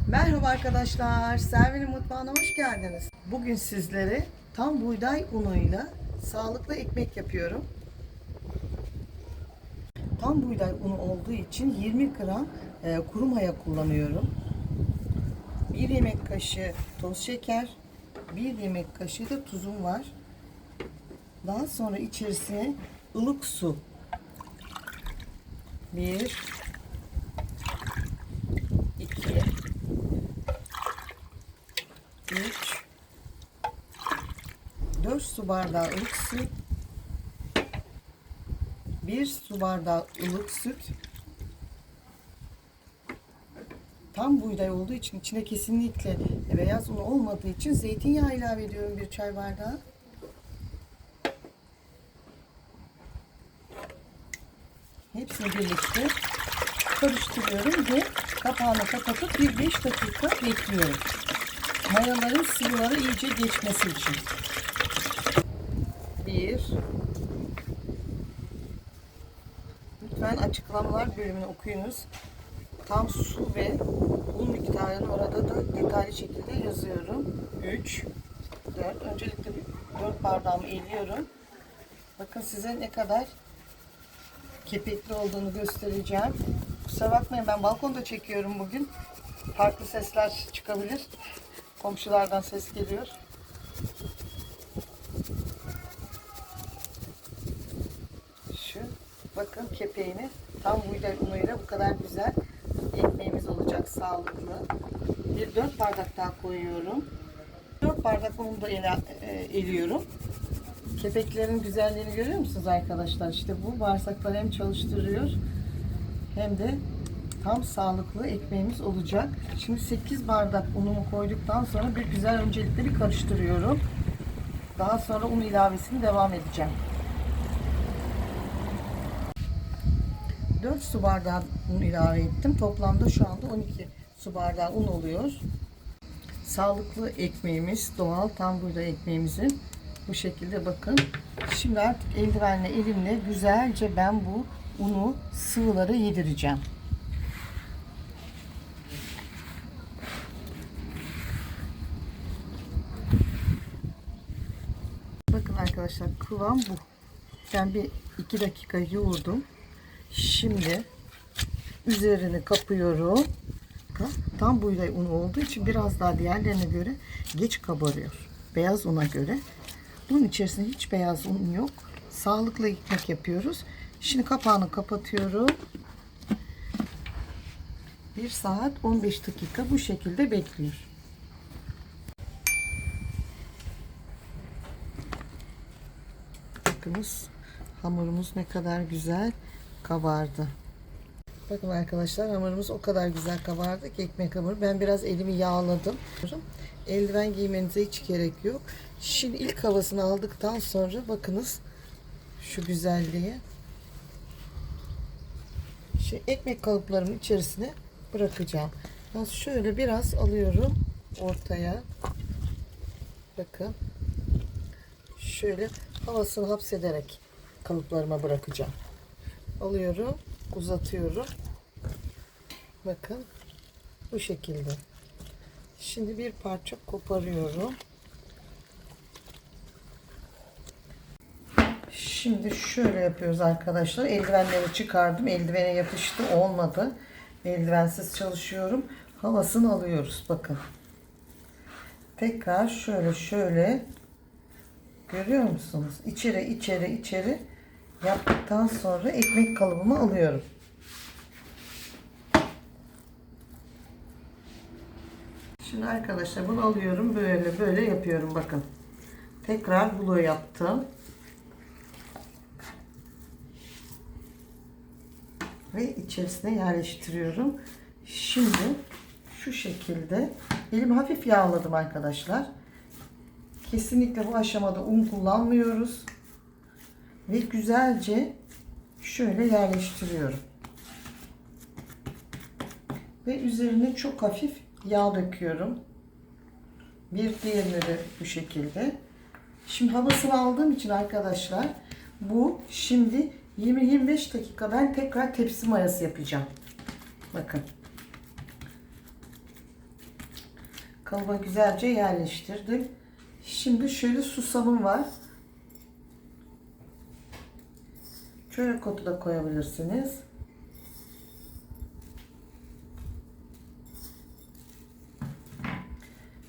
Merhaba arkadaşlar, Selvi'nin mutfağına hoş geldiniz. Bugün sizlere tam buğday unuyla sağlıklı ekmek yapıyorum. Tam buğday unu olduğu için 20 gram kuru maya kullanıyorum. 1 yemek kaşığı toz şeker, 1 yemek kaşığı da tuzum var. Daha sonra içerisine ılık su. 1 2 3 4 su bardağı ılık su, 1 su bardağı ılık süt. Tam buğday olduğu için içine kesinlikle beyaz un olmadığı için zeytinyağı ilave ediyorum, 1 çay bardağı. Hepsini birlikte karıştırıyorum ve kapağını kapatıp 1-5 dakika bekliyorum. Mayaların sıvıları iyice geçmesi için. 1. Lütfen açıklamalar bölümünü okuyunuz. Tam su ve un miktarını orada da detaylı şekilde yazıyorum. 3, 4. Öncelikle 4 bardağımı eliyorum. Bakın size ne kadar kepekli olduğunu göstereceğim. Kusura bakmayın, ben balkonda çekiyorum bugün. Farklı sesler çıkabilir. Komşulardan ses geliyor. Şu bakın kepeğini, tam buğday unuyla bu kadar güzel ekmeğimiz olacak, sağlıklı. Bir 4 bardak daha koyuyorum. 4 bardak unu da eliyorum. Kepeklerin güzelliğini görüyor musunuz arkadaşlar? İşte bu bağırsakları hem çalıştırıyor hem de tam sağlıklı ekmeğimiz olacak. Şimdi 8 bardak unumu koyduktan sonra bir güzel öncelikle bir karıştırıyorum. Daha sonra un ilavesini devam edeceğim. 4 su bardağı un ilave ettim. Toplamda şu anda 12 su bardağı un oluyor. Sağlıklı ekmeğimiz, doğal tam buğday ekmeğimizin bu şekilde bakın. Şimdi artık eldivenle, elimle güzelce ben bu unu, sıvıları yedireceğim. Bakın arkadaşlar, kıvam bu. Ben bir 2 dakika yoğurdum. Şimdi üzerini kapıyorum. Tam buğday unu olduğu için biraz daha diğerlerine göre geç kabarıyor. Beyaz una göre. Bunun içerisinde hiç beyaz un yok. Sağlıklı ekmek yapıyoruz. Şimdi kapağını kapatıyorum. 1 saat 15 dakika bu şekilde bekliyor. Bakınız, hamurumuz ne kadar güzel kabardı. Bakın arkadaşlar, hamurumuz o kadar güzel kabardı ki, ekmek hamuru. Ben biraz elimi yağladım. Eldiven giymenize hiç gerek yok. Şimdi ilk havasını aldıktan sonra bakınız şu güzelliğe. Şimdi ekmek kalıplarımın içerisine bırakacağım. Ben şöyle biraz alıyorum ortaya. Bakın. Şöyle havasını hapsederek kalıplarıma bırakacağım. Alıyorum, uzatıyorum. Bakın bu şekilde. Şimdi bir parça koparıyorum. Şimdi şöyle yapıyoruz arkadaşlar. Eldivenleri çıkardım. Eldivene yapıştı, olmadı. Eldivensiz çalışıyorum. Havasını alıyoruz. Bakın. Tekrar şöyle görüyor musunuz? İçeri yaptıktan sonra ekmek kalıbımı alıyorum. Şimdi arkadaşlar bunu alıyorum, böyle yapıyorum, bakın. Tekrar rulo yaptım. Ve içerisine yerleştiriyorum. Şimdi şu şekilde elimi hafif yağladım arkadaşlar. Kesinlikle bu aşamada un kullanmıyoruz. Ve güzelce şöyle yerleştiriyorum. Ve üzerine çok hafif yağ döküyorum. Bir diğerini de bu şekilde. Şimdi havasını aldığım için arkadaşlar, bu şimdi 20-25 dakika ben tekrar tepsi mayası yapacağım. Bakın. Kalıba güzelce yerleştirdim. Şimdi şöyle susamım var. Çörek otu da koyabilirsiniz.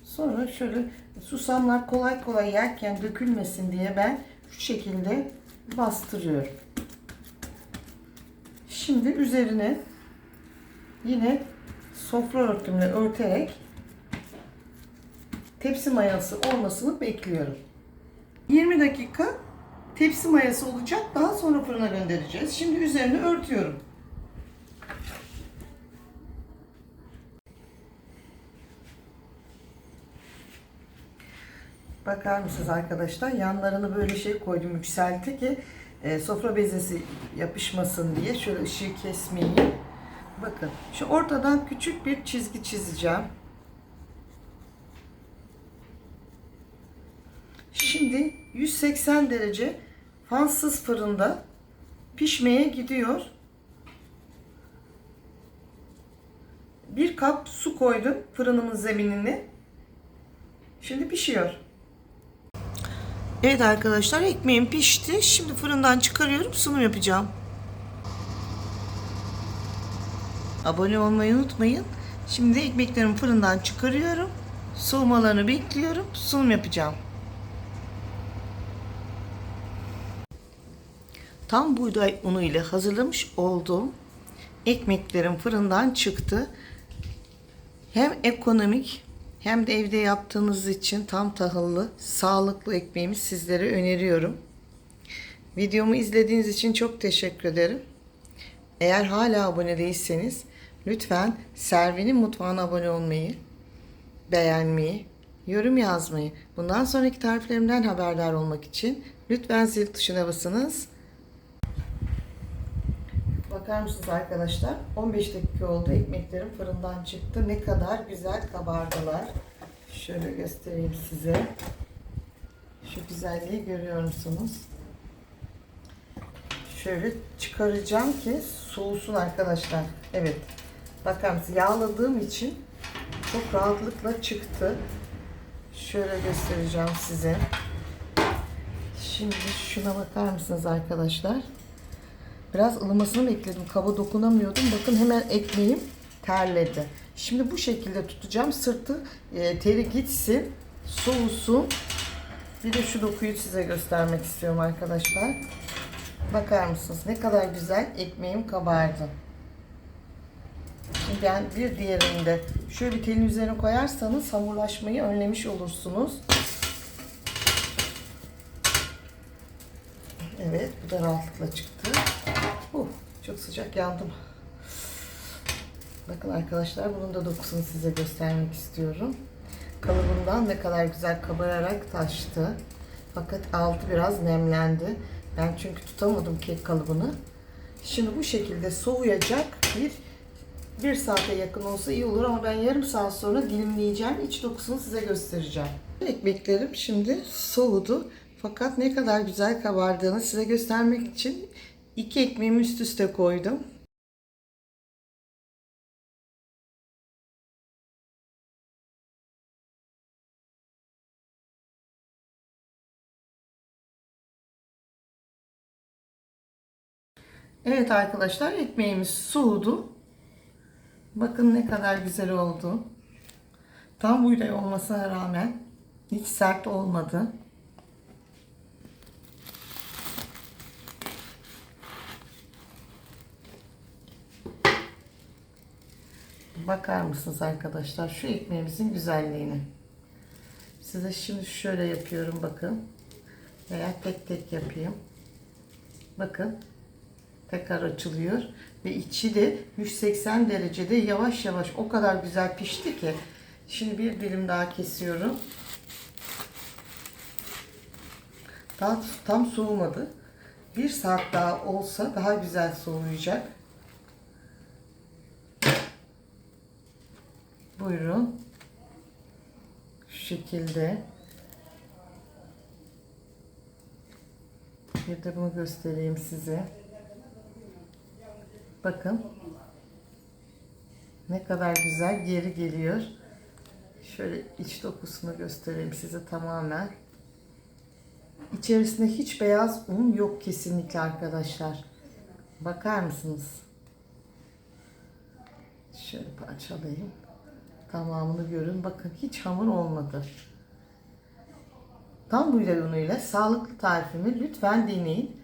Sonra şöyle susamlar kolay kolay yerken dökülmesin diye ben şu şekilde bastırıyorum. Şimdi üzerine yine sofra örtümle örterek tepsi mayası olmasını bekliyorum. 20 dakika tepsi mayası olacak. Daha sonra fırına göndereceğiz. Şimdi üzerine örtüyorum. Bakar mısınız arkadaşlar? Yanlarını böyle şey koydum, yükseltti ki sofra bezesi yapışmasın diye. Şöyle ışığı kesmeyeyim. Bakın şu ortadan küçük bir çizgi çizeceğim. Şimdi 180 derece fansız fırında pişmeye gidiyor. Bir kap su koydum fırınımın zeminine. Şimdi pişiyor. Evet arkadaşlar, ekmeğim pişti. Şimdi fırından çıkarıyorum, sunum yapacağım. Abone olmayı unutmayın. Şimdi ekmeklerimi fırından çıkarıyorum. Soğumalarını bekliyorum. Sunum yapacağım. Tam buğday unu ile hazırlamış olduğum ekmeklerim fırından çıktı. Hem ekonomik hem de evde yaptığınız için tam tahıllı, sağlıklı ekmeğimi sizlere öneriyorum. Videomu izlediğiniz için çok teşekkür ederim. Eğer hala abone değilseniz lütfen Servi'nin mutfağına abone olmayı, beğenmeyi, yorum yazmayı, bundan sonraki tariflerimden haberdar olmak için lütfen zil tuşuna basınız. Bakar mısınız arkadaşlar? 15 dakika oldu. Ekmeklerim fırından çıktı. Ne kadar güzel kabardılar. Şöyle göstereyim size. Şu güzelliği görüyor musunuz? Şöyle çıkaracağım ki soğusun arkadaşlar. Evet. Bakar mısınız? Yağladığım için çok rahatlıkla çıktı. Şöyle göstereceğim size. Şimdi şuna bakar mısınız arkadaşlar? Biraz ılımasını bekledim. Kaba dokunamıyordum. Bakın hemen ekmeğim terledi. Şimdi bu şekilde tutacağım. Sırtı teri gitsin. Soğusun. Bir de şu dokuyu size göstermek istiyorum arkadaşlar. Bakar mısınız? Ne kadar güzel ekmeğim kabardı. Şimdi ben bir diğerini de şöyle bir telin üzerine koyarsanız hamurlaşmayı önlemiş olursunuz. Evet, bu da rahatlıkla çıktı. Çok sıcak, yandım. Bakın arkadaşlar, bunun da dokusunu size göstermek istiyorum. Kalıbından ne kadar güzel kabararak taştı. Fakat altı biraz nemlendi. Ben çünkü tutamadım kek kalıbını. Şimdi bu şekilde soğuyacak. Bir saate yakın olsa iyi olur ama ben yarım saat sonra dilimleyeceğim. İç dokusunu size göstereceğim. Ekmeklerim şimdi soğudu. Fakat ne kadar güzel kabardığını size göstermek için 2 ekmeğimi üst üste koydum. Evet arkadaşlar, ekmeğimiz soğudu. Bakın ne kadar güzel oldu. Tam buğday olmasına rağmen hiç sert olmadı. Bakar mısınız arkadaşlar şu ekmeğimizin güzelliğini? Size şimdi şöyle yapıyorum, bakın. Veya tek tek yapayım. Bakın. Tekrar açılıyor. Ve içi de 180 derecede yavaş yavaş o kadar güzel pişti ki. Şimdi bir dilim daha kesiyorum. Daha tam soğumadı. Bir saat daha olsa daha güzel soğuyacak. Buyurun. Şu şekilde. Bir de bunu göstereyim size. Bakın. Ne kadar güzel geri geliyor. Şöyle iç dokusunu göstereyim size tamamen. İçerisinde hiç beyaz un yok kesinlikle arkadaşlar. Bakar mısınız? Şöyle parçalayayım. Tamamını görün. Bakın hiç hamur olmadı. Tam buğday unuyla sağlıklı tarifimi lütfen deneyin.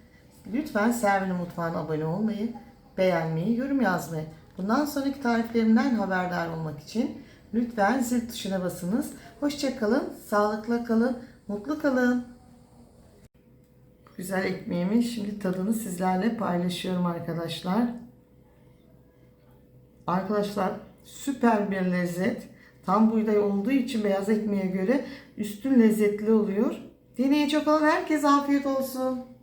Lütfen Servine Mutfağı'na abone olmayı, beğenmeyi, yorum yazmayı. Bundan sonraki tariflerimden haberdar olmak için lütfen zil tuşuna basınız. Hoşça kalın, sağlıkla kalın, mutlu kalın. Güzel ekmeğimin şimdi tadını sizlerle paylaşıyorum arkadaşlar. Arkadaşlar süper bir lezzet. Tam buğday olduğu için beyaz ekmeğe göre üstün lezzetli oluyor. Deneyecek olan herkese afiyet olsun.